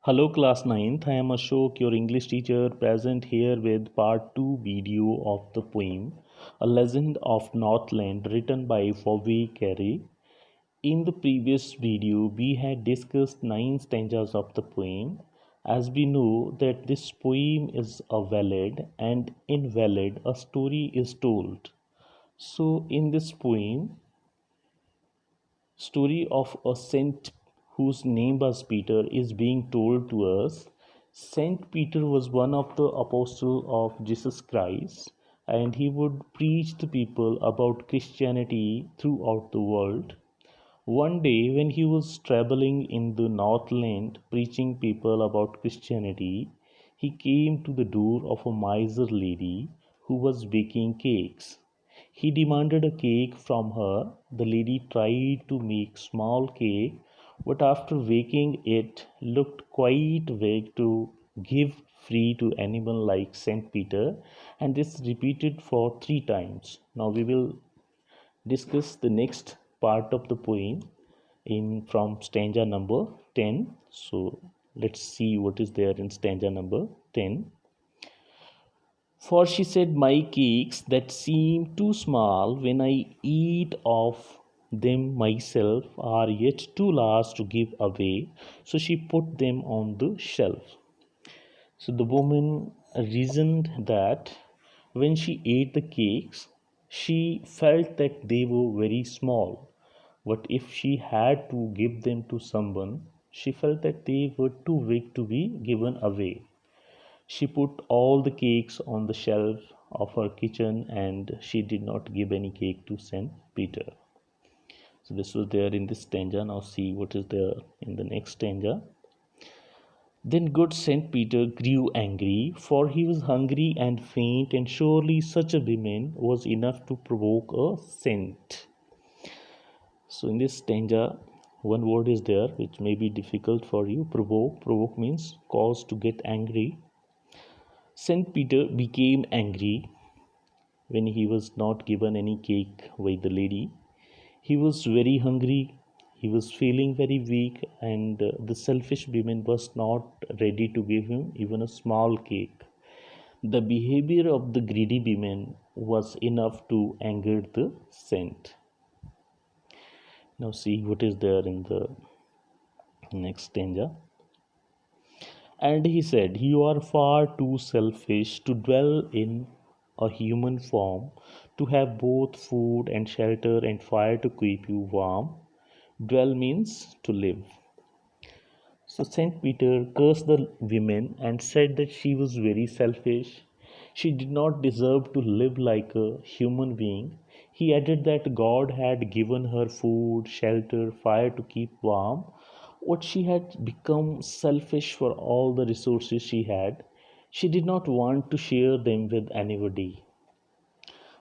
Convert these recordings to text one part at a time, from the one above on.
Hello class 9th, I am Ashok, your English teacher, present here with part 2 video of the poem A Legend of Northland written by provoke. In the previous video, we had discussed 9 stanzas of the poem. As we know that this poem is a valid and invalid, a story is told. So in this poem, story of a saint whose name was Peter is being told to us. Saint Peter was one of the apostles of Jesus Christ, and he would preach the people about Christianity throughout the world. One day, when he was traveling in the Northland preaching people about Christianity, he came to the door of a miser lady who was baking cakes. He demanded a cake from her. The lady tried to make small cake, but after baking it looked quite big to give free to anyone like Saint Peter, and this repeated for 3 times. Now we will discuss the next part of the poem in from stanza number 10. So let's see what is there in stanza number 10. For she said, my cakes that seem too small when I eat of them myself are yet too large to give away. So she put them on the shelf. So the woman reasoned that when she ate the cakes, she felt that they were very small. But if she had to give them to someone, she felt that they were too big to be given away. She put all the cakes on the shelf of her kitchen and she did not give any cake to Saint Peter. So this was there in this stanza. Now see what is there in the next stanza. Then good Saint Peter grew angry, for he was hungry and faint, and surely such a woman was enough to provoke a saint. So in this stanza, one word is there which may be difficult for you. Provoke. Provoke means cause to get angry. Saint Peter became angry when he was not given any cake by the lady. He was very hungry, he was feeling very weak, and the selfish woman was not ready to give him even a small cake. The behavior of the greedy woman was enough to anger the saint. Now, see what is there in the next stanza. And he said, you are far too selfish to dwell in a human form, to have both food and shelter and fire to keep you warm. Dwell means to live. So Saint Peter cursed the woman and said that she was very selfish. She did not deserve to live like a human being. He added that God had given her food, shelter, fire to keep warm. What she had become selfish for all the resources she had. She did not want to share them with anybody.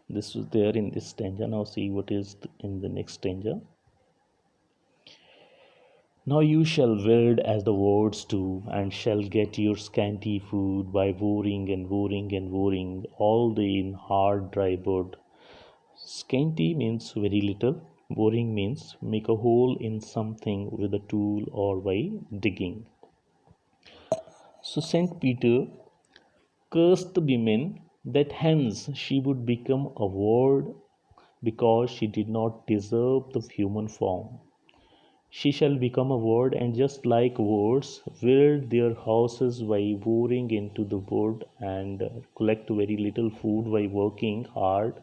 This was there in this stanza. Now see what is in the next stanza. Now you shall wield as the words do, and shall get your scanty food by worrying and worrying and worrying all day in hard dry wood. Scanty means very little, worrying means make a hole in something with a tool or by digging. So Saint Peter cursed the woman that hence she would become a word because she did not deserve the human form. She shall become a word, and just like words, build their houses by boring into the wood and collect very little food by working hard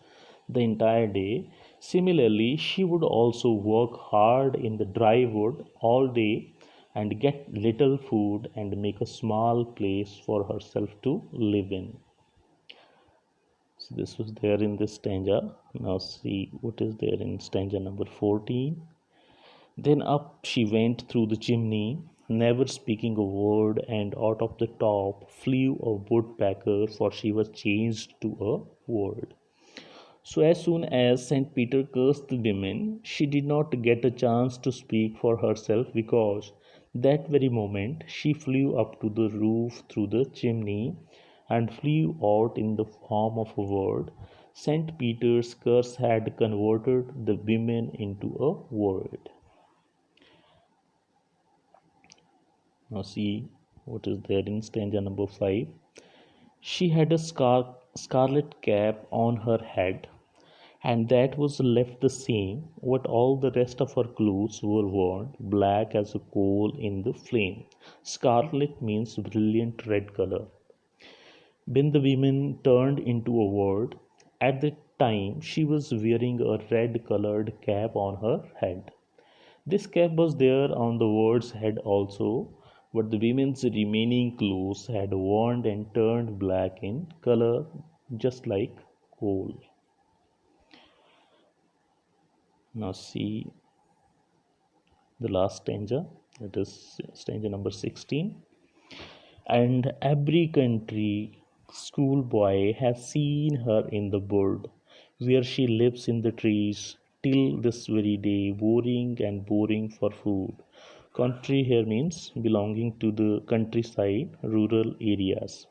the entire day. Similarly, she would also work hard in the dry wood all day and get little food and make a small place for herself to live in. So this was there in this stanza. Now see what is there in stanza number 14. Then up she went through the chimney, never speaking a word, and out of the top flew a woodpecker, for she was changed to a word. So as soon as Saint Peter cursed the women, she did not get a chance to speak for herself, because that very moment she flew up to the roof through the chimney and flew out in the form of a word. Saint Peter's curse had converted the women into a word. Now see what is there in stanza number 5. She had a scarlet cap on her head, and that was left the same, what all the rest of her clothes were worn, black as a coal in the flame. Scarlet means brilliant red color. When the woman turned into a word, at the time she was wearing a red colored cap on her head. This cap was there on the word's head also, but the women's remaining clothes had worn and turned black in color, just like coal. Now see the last stanza, that is stanza number 16. And every country schoolboy has seen her in the wood, where she lives in the trees, till this very day, boring and boring for food. Country here means belonging to the countryside, rural areas.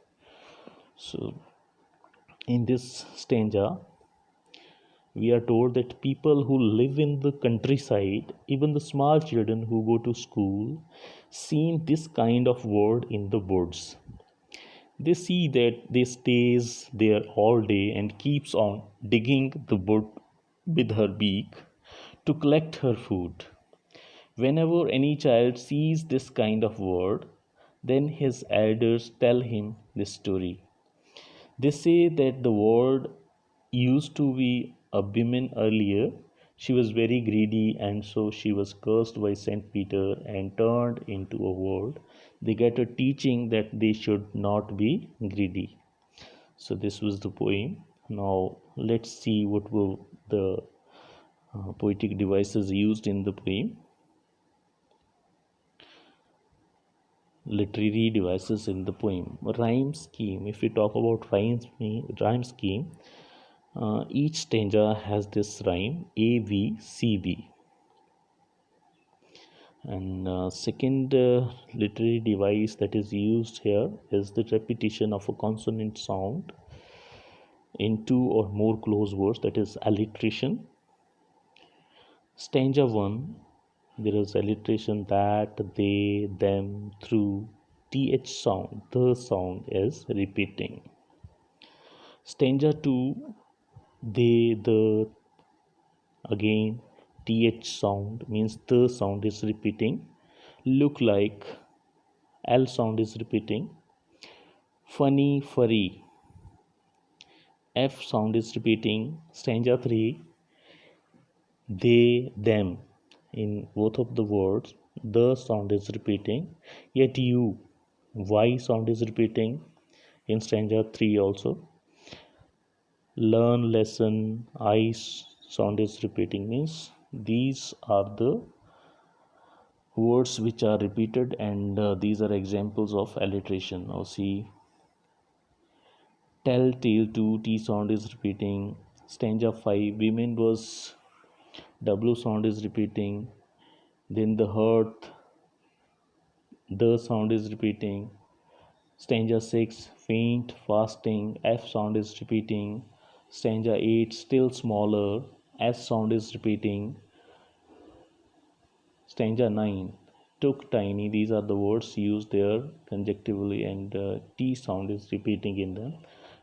So, in this stanza, we are told that people who live in the countryside, even the small children who go to school, seen this kind of word in the woods. They see that they stays there all day and keeps on digging the wood with her beak to collect her food. Whenever any child sees this kind of word, then his elders tell him this story. They say that the word used to be a woman earlier. She was very greedy, and so she was cursed by Saint Peter and turned into a word. They get a teaching that they should not be greedy. So this was the poem. Now let's see what were the poetic devices used in the poem. Literary devices in the poem. Rhyme scheme. If we talk about rhyme scheme, each stanza has this rhyme A V C B. And second literary device that is used here is the repetition of a consonant sound in two or more close words, that is alliteration. Stanza 1, there is alliteration that, they, them, through, th sound, the sound is repeating. Stanza 2, they, the, again th sound means the sound is repeating. Look like, l sound is repeating. Funny, furry, f sound is repeating. Stanza 3, they, them, in both of the words the sound is repeating. Yet you, y sound is repeating in stanza 3 also. Learn, lesson, I sound is repeating, means these are the words which are repeated, and these are examples of alliteration. Now see, tell, tale, to, t sound is repeating. Stanza 5, women was, w sound is repeating. Then the hearth, the sound is repeating. Stanza 6, faint, fasting, f sound is repeating. Stanza 8, still smaller, s sound is repeating. Stanza 9, took, tiny, these are the words used there conjunctively, and t sound is repeating in them.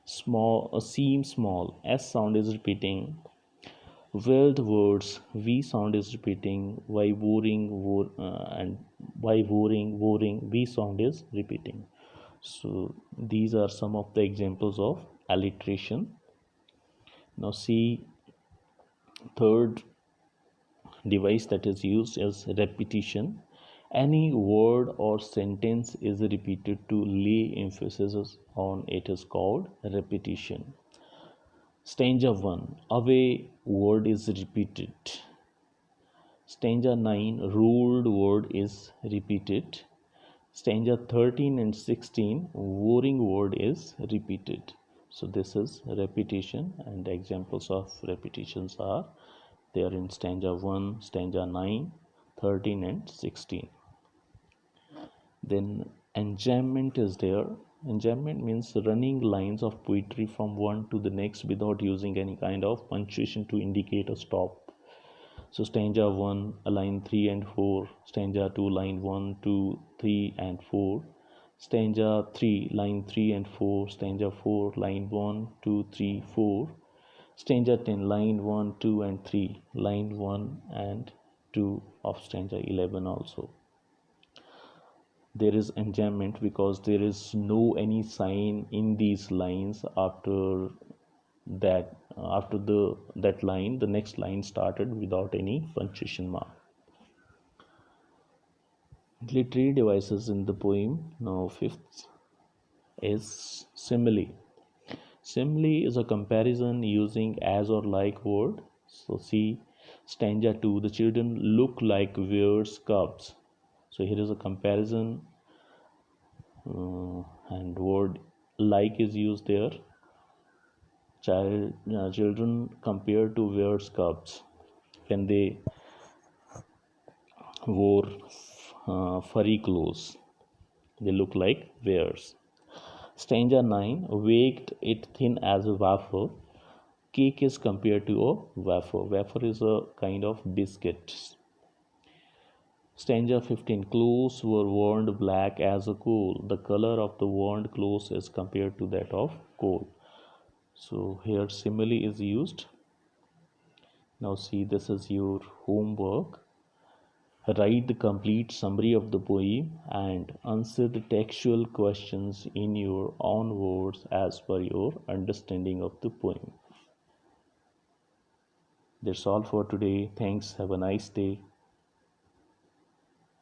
Small, seem small, s sound is repeating. Wealth words, v sound is repeating. Why boring, and why boring, v sound is repeating. So these are some of the examples of alliteration. Now see, third device that is used is repetition. Any word or sentence is repeated to lay emphasis on it is called repetition. Stanza 1, away word is repeated. Stanza 9, ruled word is repeated. Stanza 13 and 16, warring word is repeated. So this is repetition, and examples of repetitions are there in stanza 1, stanza 9, 13 and 16. Then enjambment is there. Enjambment means running lines of poetry from one to the next without using any kind of punctuation to indicate a stop. So stanza 1, line 3 and 4, stanza 2, line 1, 2, 3 and 4, stanza 3 line 3 and 4, stanza 4 line 1 2 3 4, stanza 10 line 1 2 and 3, line 1 and 2 of stanza 11 also. There is enjambment because there is no any sign in these lines after that. After that line, the next line started without any punctuation mark. Literary devices in the poem. Now fifth is simile. Simile is a comparison using as or like word. So see stanza 2, the children look like weird cubs. So here is a comparison, and word like is used there. Children compared to weird cubs when they wore furry clothes. They look like bears. Stanza 9, baked it thin as a wafer. Cake is compared to a wafer. Wafer is a kind of biscuit. Stanza 15, clothes were worn black as a coal. The color of the worn clothes is compared to that of coal. So here simile is used. Now see, this is your homework. Write the complete summary of the poem and answer the textual questions in your own words as per your understanding of the poem. That's all for today. Thanks. Have a nice day.